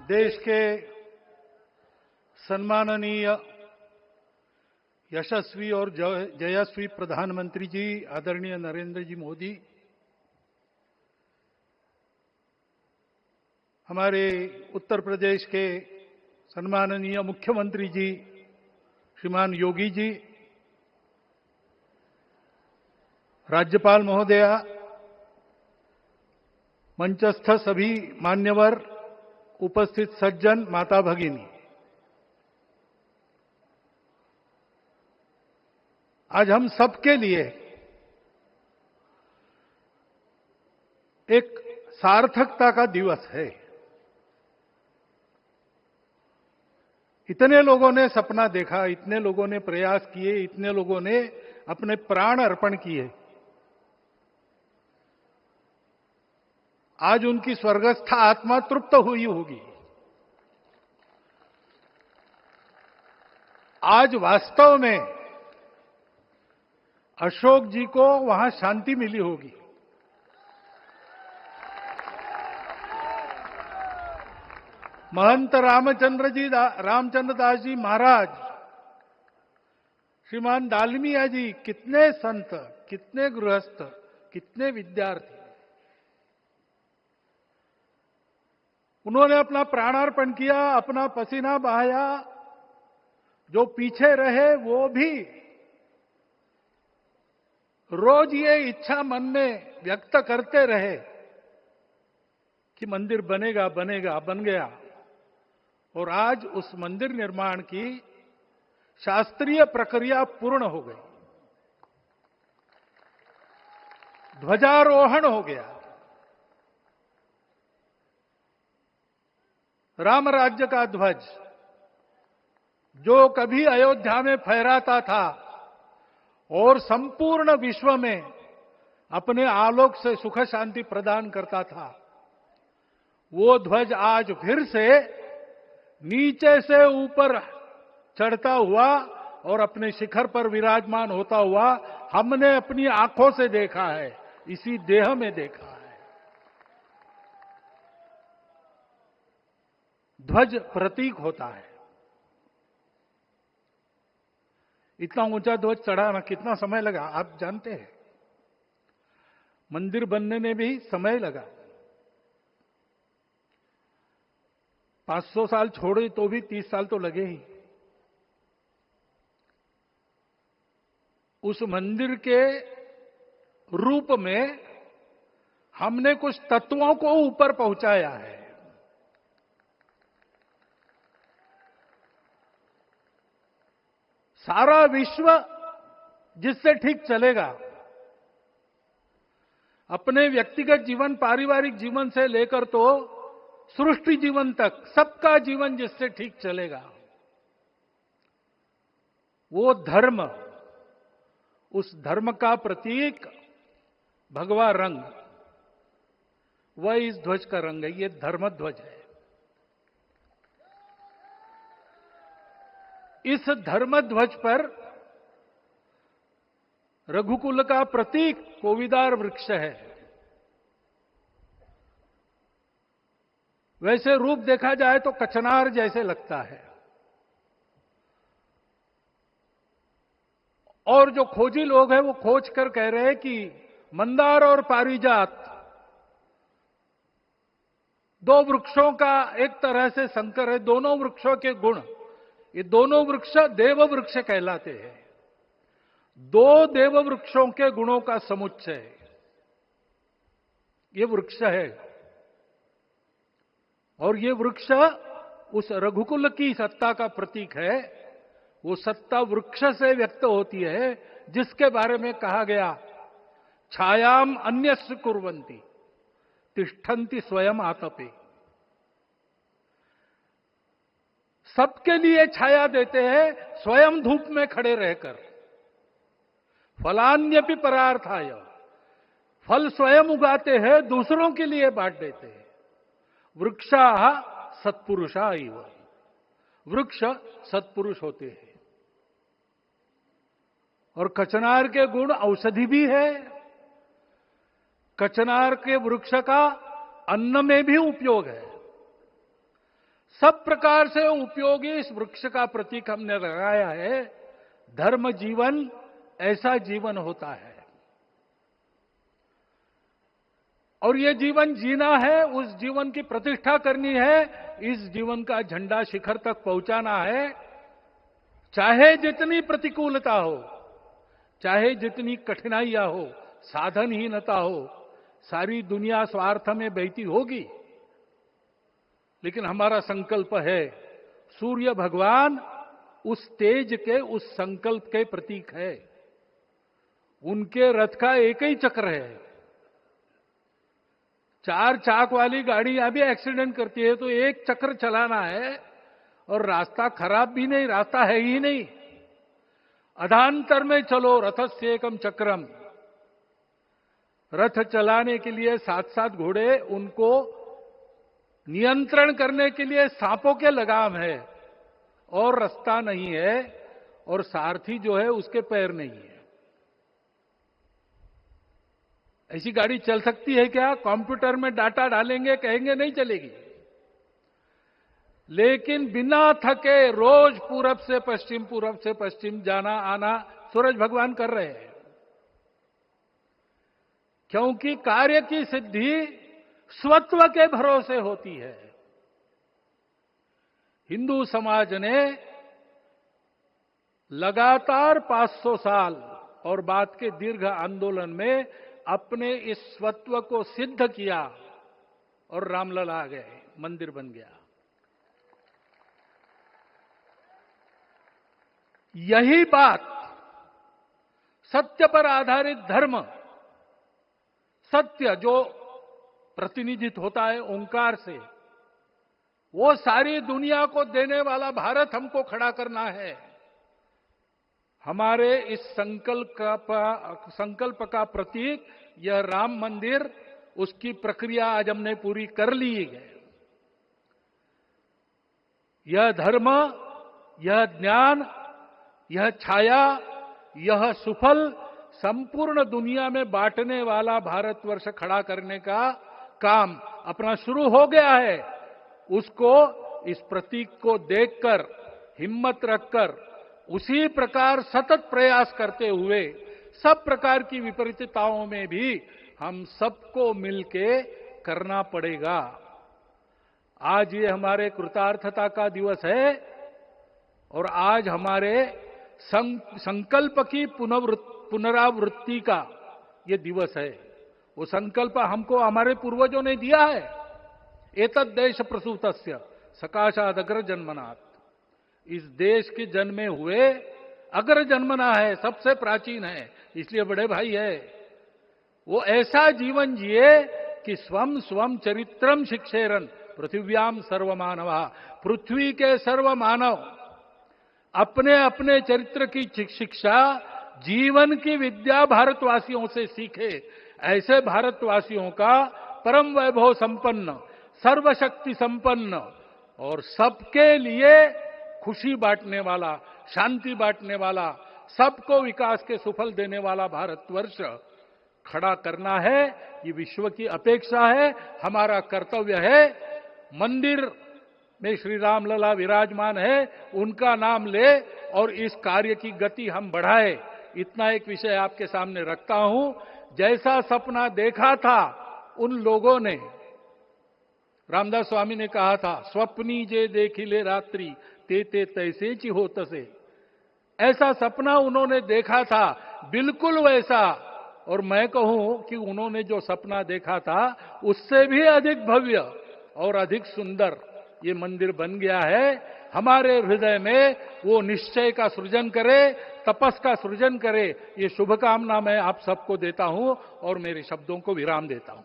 देश के सम्माननीय यशस्वी और जयस्वी प्रधानमंत्री जी आदरणीय नरेंद्र जी मोदी, हमारे उत्तर प्रदेश के सम्माननीय मुख्यमंत्री जी श्रीमान योगी जी, राज्यपाल महोदया, मंचस्थ सभी मान्यवर, उपस्थित सज्जन, माता भगिनी, आज हम सबके लिए एक सार्थकता का दिवस है। इतने लोगों ने सपना देखा, इतने लोगों ने प्रयास किए, इतने लोगों ने अपने प्राण अर्पण किए। आज उनकी स्वर्गस्थ आत्मा तृप्त हुई होगी। आज वास्तव में अशोक जी को वहां शांति मिली होगी। महंत रामचंद्र दास जी महाराज, श्रीमान दालमिया जी, कितने संत, कितने गृहस्थ, कितने विद्यार्थी, उन्होंने अपना प्राणार्पण किया, अपना पसीना बहाया। जो पीछे रहे वो भी रोज ये इच्छा मन में व्यक्त करते रहे कि मंदिर बनेगा बनेगा, बन गया। और आज उस मंदिर निर्माण की शास्त्रीय प्रक्रिया पूर्ण हो गई, ध्वजारोहण हो गया। राम राज्य का ध्वज जो कभी अयोध्या में फहराता था और संपूर्ण विश्व में अपने आलोक से सुख शांति प्रदान करता था, वो ध्वज आज फिर से नीचे से ऊपर चढ़ता हुआ और अपने शिखर पर विराजमान होता हुआ हमने अपनी आंखों से देखा है, इसी देह में देखा है। ध्वज प्रतीक होता है। इतना ऊंचा ध्वज चढ़ाना कितना समय लगा आप जानते हैं? मंदिर बनने में भी समय लगा। 500 साल छोड़े तो भी 30 साल तो लगे ही। उस मंदिर के रूप में हमने कुछ तत्वों को ऊपर पहुंचाया है। सारा विश्व जिससे ठीक चलेगा, अपने व्यक्तिगत जीवन, पारिवारिक जीवन से लेकर तो सृष्टि जीवन तक सबका जीवन जिससे ठीक चलेगा, वो धर्म, उस धर्म का प्रतीक भगवा रंग, वह इस ध्वज का रंग है। ये धर्म ध्वज है। इस धर्म ध्वज पर रघुकुल का प्रतीक कोविदार वृक्ष है। वैसे रूप देखा जाए तो कचनार जैसे लगता है। और जो खोजी लोग हैं वो खोज कर कह रहे हैं कि मंदार और पारिजात दो वृक्षों का एक तरह से संकर है। दोनों वृक्षों के गुण, ये दोनों वृक्ष देव वृक्ष कहलाते हैं। दो देव वृक्षों के गुणों का समुच्चय ये वृक्ष है। और ये वृक्ष उस रघुकुल की सत्ता का प्रतीक है। वो सत्ता वृक्ष से व्यक्त होती है, जिसके बारे में कहा गया, छायाम अन्यस्य कुर्वन्ति तिष्ठन्ति स्वयं आतपे। सबके लिए छाया देते हैं, स्वयं धूप में खड़े रहकर। फलान्यपि परार्थाय, फल स्वयं उगाते हैं, दूसरों के लिए बांट देते हैं। वृक्षा सत्पुरुषा इव, वृक्ष सत्पुरुष होते हैं। और कचनार के गुण औषधि भी है। कचनार के वृक्ष का अन्न में भी उपयोग है। सब प्रकार से उपयोगी इस वृक्ष का प्रतीक हमने लगाया है। धर्म जीवन ऐसा जीवन होता है, और ये जीवन जीना है, उस जीवन की प्रतिष्ठा करनी है, इस जीवन का झंडा शिखर तक पहुंचाना है। चाहे जितनी प्रतिकूलता हो, चाहे जितनी कठिनाइयां हो, साधनहीनता हो, सारी दुनिया स्वार्थ में बहती होगी, लेकिन हमारा संकल्प है, सूर्य भगवान उस तेज के, उस संकल्प के प्रतीक है। उनके रथ का एक ही चक्र है। 4 चाक वाली गाड़ियां भी एक्सीडेंट करती है, तो एक चक्र चलाना है, और रास्ता खराब भी नहीं, रास्ता है ही नहीं। अधांतर में चलो रथस्य एकम चक्रम। रथ चलाने के लिए 7-7 घोड़े, उनको नियंत्रण करने के लिए सांपों के लगाम है, और रास्ता नहीं है, और सारथी जो है उसके पैर नहीं है। ऐसी गाड़ी चल सकती है क्या? कंप्यूटर में डाटा डालेंगे, कहेंगे नहीं चलेगी। लेकिन बिना थके रोज पूरब से पश्चिम जाना आना सूरज भगवान कर रहे हैं, क्योंकि कार्य की सिद्धि स्वत्व के भरोसे होती है। हिंदू समाज ने लगातार 500 साल और बाद के दीर्घ आंदोलन में अपने इस स्वत्व को सिद्ध किया, और रामलला आ गए, मंदिर बन गया। यही बात सत्य पर आधारित धर्म, सत्य जो प्रतिनिधित्व होता है ओंकार से, वो सारी दुनिया को देने वाला भारत हमको खड़ा करना है। हमारे इस संकल्प का प्रतीक यह राम मंदिर, उसकी प्रक्रिया आज हमने पूरी कर ली है। यह धर्म, यह ज्ञान, यह छाया, यह सुफल संपूर्ण दुनिया में बांटने वाला भारतवर्ष खड़ा करने का काम अपना शुरू हो गया है। उसको, इस प्रतीक को देखकर, हिम्मत रखकर, उसी प्रकार सतत प्रयास करते हुए, सब प्रकार की विपरीतताओं में भी हम सबको मिलके करना पड़ेगा। आज ये हमारे कृतार्थता का दिवस है, और आज हमारे संकल्प की पुनरावृत्ति का ये दिवस है। वो संकल्प हमको हमारे पूर्वजों ने दिया है। एतद् देश प्रसूतस्य सकाशाद अग्र जन्मनात्। इस देश के जन्मे हुए अग्र जन्मना है, सबसे प्राचीन है, इसलिए बड़े भाई है। वो ऐसा जीवन जिए कि स्वम स्वम चरित्रम शिक्षेरन पृथिव्याम सर्वमानवा। पृथ्वी के सर्व मानव अपने अपने चरित्र की शिक्षा, जीवन की विद्या भारतवासियों से सीखे। ऐसे भारतवासियों का परम वैभव संपन्न, सर्वशक्ति संपन्न और सबके लिए खुशी बांटने वाला, शांति बांटने वाला, सबको विकास के सुफल देने वाला भारतवर्ष खड़ा करना है। ये विश्व की अपेक्षा है, हमारा कर्तव्य है। मंदिर में श्री रामलला विराजमान है, उनका नाम ले और इस कार्य की गति हम बढ़ाए। इतना एक विषय आपके सामने रखता हूं। जैसा सपना देखा था उन लोगों ने, रामदास स्वामी ने कहा था, स्वप्नी जे देखिले रात्रि ते ते तैसे ची हो तसे। ऐसा सपना उन्होंने देखा था, बिल्कुल वैसा। और मैं कहूं कि उन्होंने जो सपना देखा था उससे भी अधिक भव्य और अधिक सुंदर ये मंदिर बन गया है। हमारे हृदय में वो निश्चय का सृजन करे, तपस का सृजन करे। ये शुभकामना मैं आप सबको देता हूं और मेरे शब्दों को विराम देता हूं।